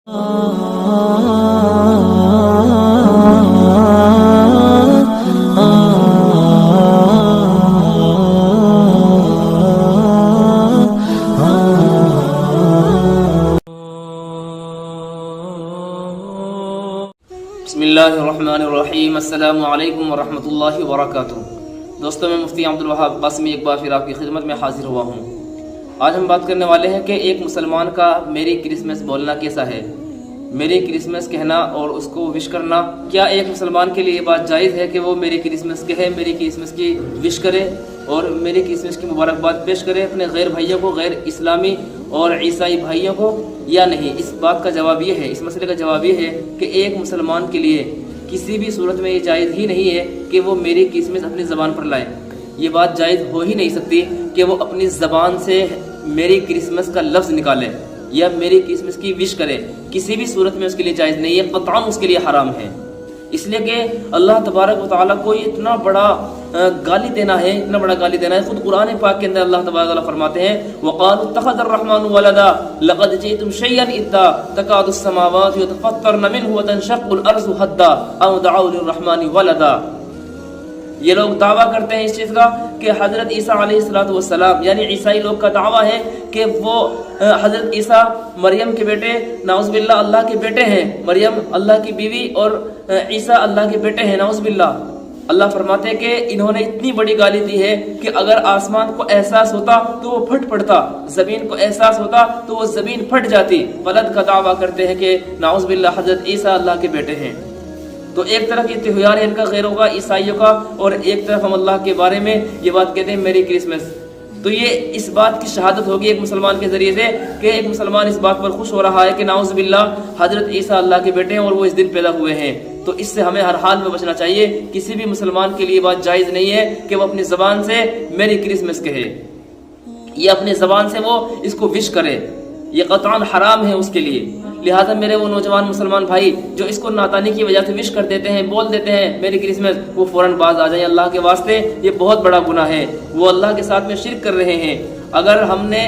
بسم اللہ الرحمن الرحیم، السلام علیکم ورحمۃ اللہ وبرکاتہ۔ دوستوں، میں مفتی عبدالوہاب قاسمی ایک بار پھر آپ کی خدمت میں حاضر ہوا ہوں۔ آج ہم بات کرنے والے ہیں کہ ایک مسلمان کا میری کرسمس بولنا کیسا ہے، میری کرسمس کہنا اور اس کو وش کرنا۔ کیا ایک مسلمان کے لیے یہ بات جائز ہے کہ وہ میری کرسمس کہے، میری کرسمس کی وش کرے اور میری کرسمس کی مبارکباد پیش کرے اپنے غیر بھائیوں کو، غیر اسلامی اور عیسائی بھائیوں کو، یا نہیں؟ اس بات کا جواب یہ ہے، اس مسئلے کا جواب یہ ہے کہ ایک مسلمان کے لیے کسی بھی صورت میں یہ جائز ہی نہیں ہے کہ وہ میری کرسمس اپنی زبان پر لائے۔ یہ بات جائز ہو ہی نہیں سکتی کہ وہ اپنی زبان سے میری کرسمس کا لفظ نکالے یا میری کرسمس کی وش کرے، کسی بھی صورت میں اس کے لیے جائز نہیں ہے، قطعاً اس کے لیے حرام ہے۔ اس لیے کہ اللہ تبارک و تعالیٰ کو یہ اتنا بڑا گالی دینا ہے، اتنا بڑا گالی دینا ہے۔ خود قرآن پاک کے اندر اللہ تبارک و تعالیٰ فرماتے ہیں وَقَالُوا اتَّخَذَ الرَّحْمَنُ وَلَدًا لَقَدْ جِئْتُمْ شَيْئًا إِدًّا تَكَادُ السَّمَاوَاتُ يَتَفَطَّرْنَ مِنْهُ وَتَنشَقُّ الْأَرْضُ هَدًّا أَوْ دَعَوْا لِلرَّحْمَنِ وَلَدًا۔ یہ لوگ دعویٰ کرتے ہیں اس چیز کا کہ حضرت عیسیٰ علیہ السلام یعنی عیسائی لوگ کا دعویٰ ہے کہ وہ حضرت عیسیٰ مریم کے بیٹے، نعوذ باللہ، اللہ کے بیٹے ہیں۔ مریم اللہ کی بیوی اور عیسیٰ اللہ کے بیٹے ہیں، نعوذ باللہ۔ اللہ فرماتے ہیں کہ انہوں نے اتنی بڑی گالی دی ہے کہ اگر آسمان کو احساس ہوتا تو وہ پھٹ پڑتا، زمین کو احساس ہوتا تو وہ زمین پھٹ جاتی۔ ولد کا دعویٰ کرتے ہیں کہ نعوذ باللہ حضرت عیسیٰ اللہ کے بیٹے ہیں۔ تو ایک طرف یہ تہوار ہے ان کا، غیروں کا، عیسائیوں کا، اور ایک طرف ہم اللہ کے بارے میں یہ بات کہتے ہیں میری کرسمس۔ تو یہ اس بات کی شہادت ہوگی ایک مسلمان کے ذریعے سے کہ ایک مسلمان اس بات پر خوش ہو رہا ہے کہ نعوذ باللہ حضرت عیسیٰ اللہ کے بیٹے ہیں اور وہ اس دن پیدا ہوئے ہیں۔ تو اس سے ہمیں ہر حال میں بچنا چاہیے۔ کسی بھی مسلمان کے لیے بات جائز نہیں ہے کہ وہ اپنی زبان سے میری کرسمس کہے یا اپنی زبان سے وہ اس کو وش کرے، یہ قطعاً حرام ہے اس کے لیے۔ لہٰذا میرے وہ نوجوان مسلمان بھائی جو اس کو نادانی کی وجہ سے وش کر دیتے ہیں، بول دیتے ہیں میری کرسمس، وہ فوراً باز آ جائیں اللہ کے واسطے، یہ بہت بڑا گناہ ہے، وہ اللہ کے ساتھ میں شرک کر رہے ہیں۔ اگر ہم نے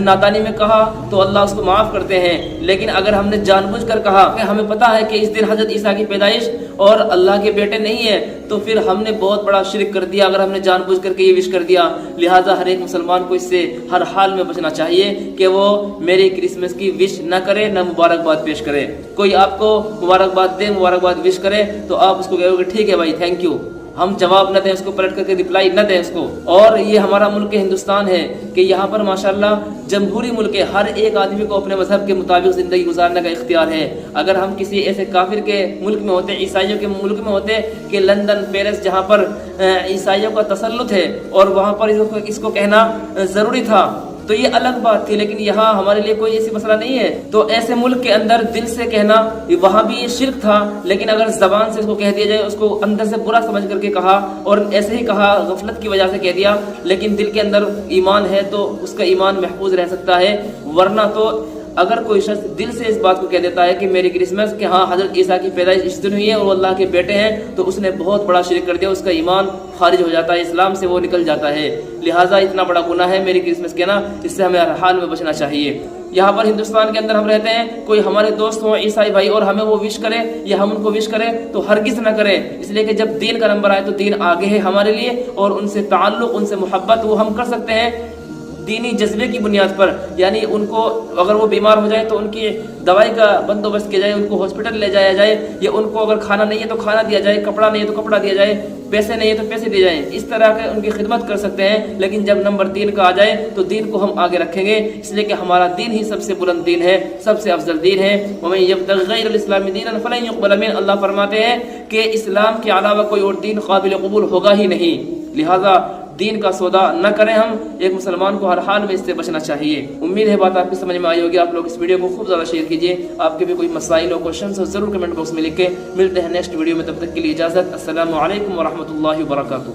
نادانی میں کہا تو اللہ اس کو معاف کرتے ہیں، لیکن اگر ہم نے جان بوجھ کر کہا کہ ہمیں پتہ ہے کہ اس دن حضرت عیسیٰ کی پیدائش اور اللہ کے بیٹے نہیں ہیں، تو پھر ہم نے بہت بڑا شرک کر دیا اگر ہم نے جان بوجھ کر کے یہ وش کر دیا۔ لہٰذا ہر ایک مسلمان کو اس سے ہر حال میں بچنا چاہیے کہ وہ میری کرسمس کی وش نہ کرے، نہ مبارکباد پیش کرے۔ کوئی آپ کو مبارکباد دے، مبارکباد وش کرے تو آپ اس کو کہو کہ ٹھیک ہے بھائی، تھینک یو، ہم جواب نہ دیں اس کو، پلٹ کر کے رپلائی نہ دیں اس کو۔ اور یہ ہمارا ملک ہندوستان ہے کہ یہاں پر ماشاءاللہ جمہوری ملک ہے، ہر ایک آدمی کو اپنے مذہب کے مطابق زندگی گزارنے کا اختیار ہے۔ اگر ہم کسی ایسے کافر کے ملک میں ہوتے، عیسائیوں کے ملک میں ہوتے کہ لندن، پیرس، جہاں پر عیسائیوں کا تسلط ہے اور وہاں پر اس کو کہنا ضروری تھا تو یہ الگ بات تھی، لیکن یہاں ہمارے لیے کوئی ایسی مسئلہ نہیں ہے۔ تو ایسے ملک کے اندر دل سے کہنا، وہاں بھی یہ شرک تھا، لیکن اگر زبان سے اس کو کہہ دیا جائے، اس کو اندر سے برا سمجھ کر کے کہا اور ایسے ہی کہا، غفلت کی وجہ سے کہہ دیا، لیکن دل کے اندر ایمان ہے تو اس کا ایمان محفوظ رہ سکتا ہے۔ ورنہ تو اگر کوئی شخص دل سے اس بات کو کہہ دیتا ہے کہ میری کرسمس، کہ ہاں حضرت عیسیٰ کی پیدائش اس دن ہوئی ہے اور وہ اللہ کے بیٹے ہیں، تو اس نے بہت بڑا شرک کر دیا، اس کا ایمان خارج ہو جاتا ہے، اسلام سے وہ نکل جاتا ہے۔ لہٰذا اتنا بڑا گناہ ہے میری کرسمس کہنا، اس سے ہمیں ہر حال میں بچنا چاہیے۔ یہاں پر ہندوستان کے اندر ہم رہتے ہیں، کوئی ہمارے دوست ہوں عیسائی بھائی اور ہمیں وہ وش کرے یا ہم ان کو وش کریں تو ہرگز نہ کریں، اس لیے کہ جب دین کا نمبر آئے تو دین آگے ہے ہمارے لیے، اور ان سے تعلق، ان سے محبت وہ ہم کر سکتے ہیں دینی جذبے کی بنیاد پر۔ یعنی ان کو اگر وہ بیمار ہو جائے تو ان کی دوائی کا بندوبست کیا جائے، ان کو ہاسپٹل لے جایا جائے، یا ان کو اگر کھانا نہیں ہے تو کھانا دیا جائے، کپڑا نہیں ہے تو کپڑا دیا جائے، پیسے نہیں ہے تو پیسے دیے جائیں، اس طرح کے ان کی خدمت کر سکتے ہیں۔ لیکن جب نمبر دین کا آ جائے تو دین کو ہم آگے رکھیں گے، اس لیے کہ ہمارا دین ہی سب سے بلند دین ہے، سب سے افضل دین ہے۔ وَمَن يَبْتَغِ غَيْرَ الْإِسْلَامِ دِينًا فَلَن يُقْبَلَ مِنْهُ، اللہ فرماتے ہیں کہ اسلام کے علاوہ کوئی اور دین قابل قبول ہوگا ہی نہیں۔ لہٰذا دین کا سودا نہ کریں ہم، ایک مسلمان کو ہر حال میں اس سے بچنا چاہیے۔ امید ہے بات آپ کی سمجھ میں آئی ہوگی۔ آپ لوگ اس ویڈیو کو خوب زیادہ شیئر کیجیے، آپ کے بھی کوئی مسائل اور کوشچنس ہو ضرور کمنٹ باکس میں لکھیں۔ ملتے ہیں نیکسٹ ویڈیو میں، تب تک کے لیے اجازت، السلام علیکم ورحمۃ اللہ وبرکاتہ۔